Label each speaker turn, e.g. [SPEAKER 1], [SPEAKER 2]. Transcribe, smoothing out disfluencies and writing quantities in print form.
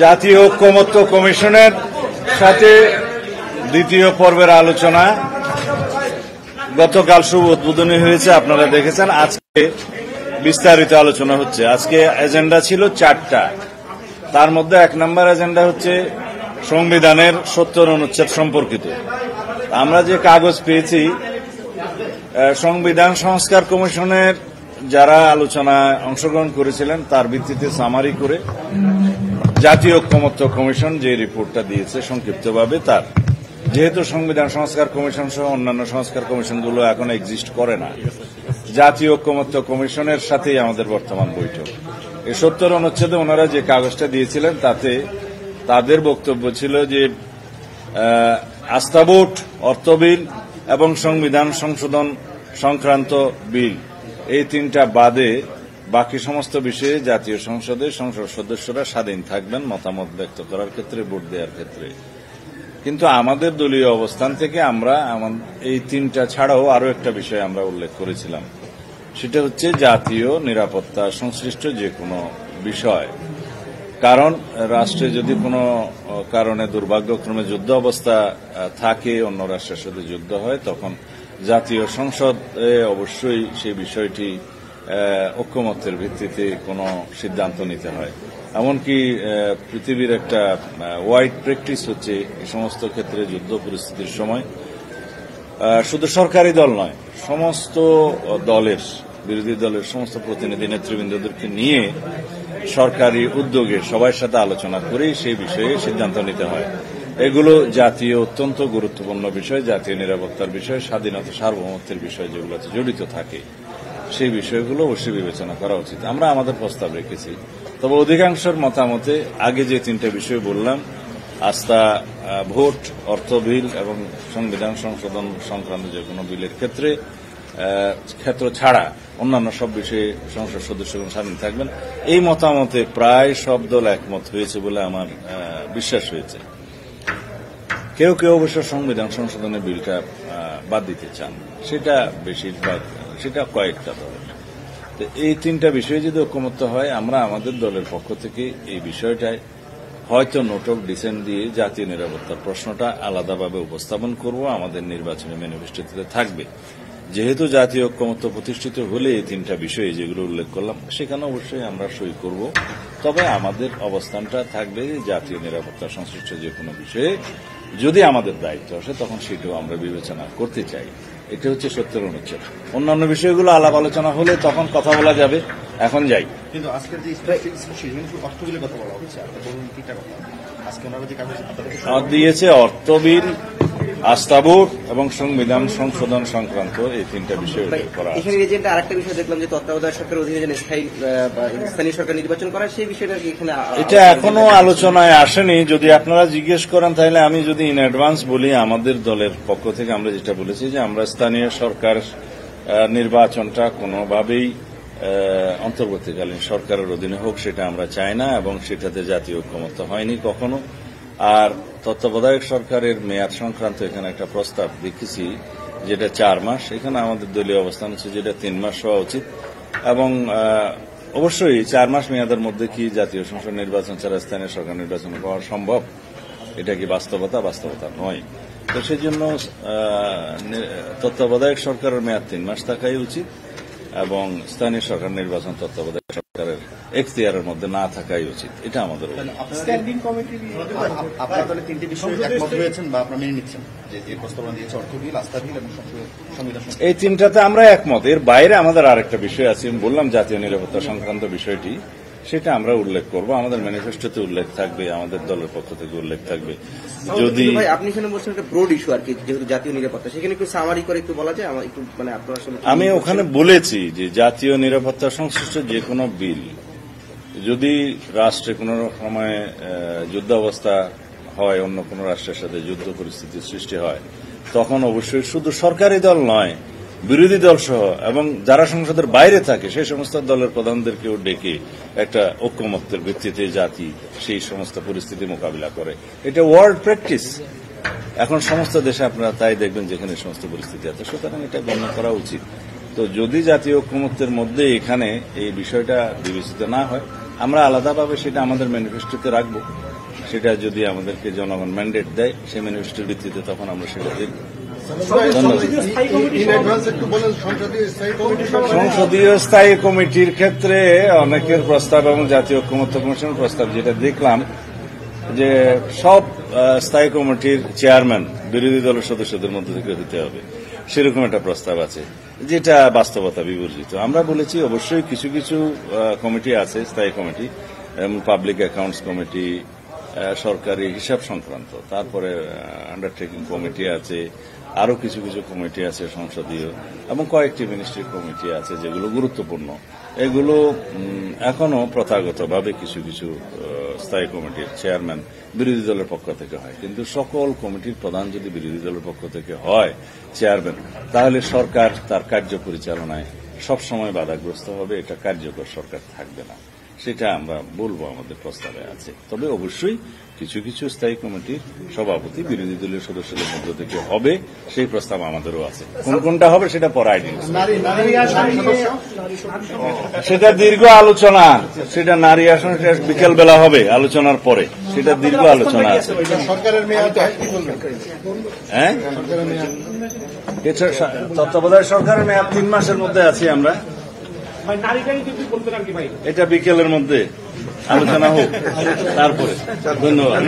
[SPEAKER 1] জাতীয় ঐকমত্য কমিশনের সাথে দ্বিতীয় পর্বের আলোচনা গতকাল শুভ উদ্বোধনী হয়েছে, আপনারা দেখেছেন। আজকে বিস্তারিত আলোচনা হচ্ছে। আজকে এজেন্ডা ছিল 4টা, তার মধ্যে 1 নম্বর এজেন্ডা হচ্ছে সংবিধানের 70 অনুচ্ছেদ সম্পর্কিত। আমরা যে কাগজ পেয়েছি, সংবিধান সংস্কার কমিশনের যারা আলোচনায় অংশগ্রহণ করেছিলেন তার ভিত্তিতে সামারি করে জাতীয় ঐকমত্য কমিশন যে রিপোর্টটা দিয়েছে সংক্ষিপ্তভাবে, তার যেহেতু সংবিধান সংস্কার কমিশন সহ অন্যান্য সংস্কার কমিশনগুলো এখন এক্সিস্ট করে না, জাতীয় ঐকমত্য কমিশনের সাথেই আমাদের বর্তমান বৈঠক। এই 70 অনুচ্ছেদে ওনারা যে কাগজটা দিয়েছিলেন তাতে তাদের বক্তব্য ছিল যে আস্থা ভোট, অর্থ বিল এবং সংবিধান সংশোধন সংক্রান্ত বিল, এই 3টা বাদে বাকি সমস্ত বিষয়ে জাতীয় সংসদে সংসদ সদস্যরা স্বাধীন থাকবেন মতামত ব্যক্ত করার ক্ষেত্রে, ভোট দেওয়ার ক্ষেত্রে। কিন্তু আমাদের দলীয় অবস্থান থেকে আমরা এই 3টা ছাড়াও আরো একটা বিষয় আমরা উল্লেখ করেছিলাম, সেটা হচ্ছে জাতীয় নিরাপত্তা সংশ্লিষ্ট যে কোনো বিষয়। কারণ রাষ্ট্রে যদি কোনো কারণে দুর্ভাগ্যক্রমে যুদ্ধ অবস্থা থাকে, অন্য রাষ্ট্রের সাথে যুদ্ধ হয়, তখন জাতীয় সংসদে অবশ্যই সেই বিষয়টি ঐকমত্যের ভিত্তিতে কোনো সিদ্ধান্ত নিতে হয়। এমনকি পৃথিবীর একটা ওয়াইড প্র্যাকটিস হচ্ছে এই সমস্ত ক্ষেত্রে যুদ্ধ পরিস্থিতির সময় শুধু সরকারি দল নয়, সমস্ত দলের, বিরোধী দলের সমস্ত প্রতিনিধি নেতৃবৃন্দদেরকে নিয়ে সরকারি উদ্যোগে সবার সাথে আলোচনা করেই সেই বিষয়ে সিদ্ধান্ত নিতে হয়। এগুলো জাতীয় অত্যন্ত গুরুত্বপূর্ণ বিষয়, জাতীয় নিরাপত্তার বিষয়, স্বাধীনতা সার্বভৌমত্বের বিষয় যেগুলোতে জড়িত থাকে, সেই বিষয়গুলো অবশ্যই বিবেচনা করা উচিত। আমরা আমাদের প্রস্তাব রেখেছি, তবে অধিকাংশের মতামতে আগে যে 3টা বিষয় বললাম, আস্থা ভোট, অর্থ বিল এবং সংবিধান সংশোধন সংক্রান্ত যে কোনো বিলের ক্ষেত্র ছাড়া অন্যান্য সব বিষয়ে সংসদ সদস্যগণ স্বাধীন থাকবেন, এই মতামতে প্রায় সব দল একমত হয়েছে বলে আমার বিশ্বাস হয়েছে। কেউ কেউ অবশ্য সংবিধান সংশোধনের বিলটা বাদ দিতে চান, সেটা বেশিরভাগ, সেটা কয়েকটা দল। তো এই 3টা বিষয়ে যদি ঐকমত্য হয়, আমরা আমাদের দলের পক্ষ থেকে এই বিষয়টায় হয়তো নোট অফ ডিসেন্ট দিয়ে জাতীয় নিরাপত্তার প্রশ্নটা আলাদাভাবে উপস্থাপন করব, আমাদের নির্বাচনী ম্যানিফেস্টোতে থাকবে। যেহেতু জাতীয় ঐকমত্য প্রতিষ্ঠিত হলে এই 3টা বিষয়ে যেগুলো উল্লেখ করলাম, সেখানে অবশ্যই আমরা সই করব। তবে আমাদের অবস্থানটা থাকবে জাতীয় নিরাপত্তা সংশ্লিষ্ট যে কোনো বিষয়ে যদি আমাদের দায়িত্ব আসে তখন সেটাও আমরা বিবেচনা করতে চাই। এটা হচ্ছে 70 অনুচ্ছেদ। অন্যান্য বিষয়গুলো আলাপ আলোচনা হলে তখন কথা বলা যাবে। এখন যাই।
[SPEAKER 2] কিন্তু আজকের যে অর্থ বিলের কথা বলা হচ্ছে,
[SPEAKER 1] দিয়েছে অর্থ বিল, আস্থা ভোট এবং সংবিধান সংশোধন সংক্রান্ত এই 3টা বিষয় উল্লেখ করা আছে।
[SPEAKER 3] এখানে এজেন্ডা আরেকটা বিষয় দেখলাম যে তত্ত্বাবধায়ক সরকারের অধীনে যে স্থানীয় সরকার নির্বাচন করা, সেই বিষয়টা এখানে
[SPEAKER 1] এটা এখনো আলোচনায় আসেনি। যদি আপনারা জিজ্ঞেস করেন তাহলে আমি যদি ইন অ্যাডভান্স বলি, আমাদের দলের পক্ষ থেকে আমরা যেটা বলেছি যে আমরা স্থানীয় সরকার নির্বাচনটা কোনোভাবেই অন্তর্বর্তীকালীন সরকারের অধীনে হোক সেটা আমরা চাই না, এবং সেটাতে জাতীয় ঐকমত্য হয়নি কখনো। আর তত্ত্বাবধায়ক সরকারের মেয়াদ সংক্রান্ত এখানে একটা প্রস্তাব দেখেছি যেটা 4 মাস, এখানে আমাদের দলীয় অবস্থান হচ্ছে যেটা 3 মাস হওয়া উচিত। এবং অবশ্যই 4 মাস মেয়াদের মধ্যে কি জাতীয় সংসদ নির্বাচন ছাড়া স্থানীয় সরকার নির্বাচন করা সম্ভব? এটা কি বাস্তবতা? বাস্তবতা নয়। তো সেই জন্য তত্ত্বাবধায়ক সরকারের মেয়াদ 3 মাস থাকাই উচিত, এবং স্থানীয় সরকার নির্বাচন তত্ত্বাবধায়ক সরকারের এখতিয়ারের মধ্যে না থাকাই উচিত। এটা আমাদের
[SPEAKER 2] স্ট্যান্ডিং কমিটি আপনার দলে 3টি বিষয়ে একমত হয়েছেন বা আপনারা মেনে নিচ্ছেন যে প্রস্তাবনা দিয়েছে অর্থ বিল, আস্থা বিল এবং সংবিধান,
[SPEAKER 1] এই 3টাতে আমরা একমত। এর বাইরে আমাদের আরেকটা বিষয় আছে, বললাম জাতীয় নিরাপত্তা সংক্রান্ত বিষয়টি, সেটা আমরা উল্লেখ করব। আমাদের ম্যানিফেস্টোতে উল্লেখ থাকবে, আমাদের দলের পক্ষ থেকে উল্লেখ থাকবে। যদি
[SPEAKER 3] আপনি এখানে বলছেন একটা ব্রড ইস্যু আর কি, যেহেতু জাতীয় নিরাপত্তা, সেখানে একটু সামারি করে একটু বলা যায় একটু, মানে আপনার আসলে
[SPEAKER 1] আমি ওখানে বলেছি যে জাতীয় নিরাপত্তা সংশ্লিষ্ট যে কোনো বিল যদি রাষ্ট্রে কোনো সময় যুদ্ধ অবস্থা হয়, অন্য কোনো রাষ্ট্রের সাথে যুদ্ধ পরিস্থিতির সৃষ্টি হয়, তখন অবশ্যই শুধু সরকারি দল নয়, বিরোধী দল সহ এবং যারা সংসদের বাইরে থাকে সেই সমস্ত দলের প্রধানদেরকেও ডেকে একটা ঐকমত্যের ভিত্তিতে জাতি সেই সমস্ত পরিস্থিতি মোকাবিলা করে। এটা ওয়ার্ল্ড প্র্যাকটিস, এখন সমস্ত দেশে আপনারা তাই দেখবেন যেখানে সমস্ত পরিস্থিতি আছে, সুতরাং এটা গণ্য করা উচিত। তো যদি জাতীয় ঐকমত্যের মধ্যে এখানে এই বিষয়টা বিবেচিত না হয় আমরা আলাদাভাবে সেটা আমাদের ম্যানিফেস্টোতে রাখবো। সেটা যদি আমাদেরকে জনগণ ম্যান্ডেট দেয় সেই ম্যানিফেস্টোর ভিত্তিতে তখন আমরা সেটা দেখব। সংসদীয় স্থায়ী কমিটির ক্ষেত্রে অনেকের প্রস্তাব এবং জাতীয় ঐকমত্য কমিশনের প্রস্তাব যেটা দেখলাম যে সব স্থায়ী কমিটির চেয়ারম্যান বিরোধী দলের সদস্যদের মধ্যে থেকে হতে হবে, সেরকম একটা প্রস্তাব আছে যেটা বাস্তবতা বিবর্জিত। আমরা বলেছি অবশ্যই কিছু কিছু কমিটি আছে স্থায়ী কমিটি, পাবলিক অ্যাকাউন্টস কমিটি, সরকারি হিসাব সংক্রান্ত, তারপরে আন্ডারটেকিং কমিটি আছে, আরো কিছু কিছু কমিটি আছে সংসদীয়, এবং কয়েকটি মিনিস্ট্রি কমিটি আছে যেগুলো গুরুত্বপূর্ণ। এগুলো এখনো প্রথাগতভাবে কিছু কিছু স্থায়ী কমিটির চেয়ারম্যান বিরোধী দলের পক্ষ থেকে হয়, কিন্তু সকল কমিটির প্রধান যদি বিরোধী দলের পক্ষ থেকে হয় চেয়ারম্যান, তাহলে সরকার তার কার্য পরিচালনায় সবসময় বাধাগ্রস্ত হবে, এটা কার্যকর সরকার থাকবে না। সেটা আমরা বলবো আমাদের প্রস্তাবে আছে। তবে অবশ্যই কিছু কিছু স্থায়ী কমিটির সভাপতি বিরোধী দলীয় সদস্যদের মধ্য থেকে হবে, সেই প্রস্তাব আমাদেরও আছে। কোনটা হবে সেটা পরে আইডিয়া, সেটা দীর্ঘ আলোচনা, সেটা নারী আসন বিকেল বেলা হবে আলোচনার পরে, সেটা দীর্ঘ আলোচনা আছে। হ্যাঁ, তত্ত্বাবধায়ক সরকারের মেয়াদ 3 মাসের মধ্যে আছি আমরা। এটা বিকেলের মধ্যে আলোচনা হোক, তারপরে। ধন্যবাদ।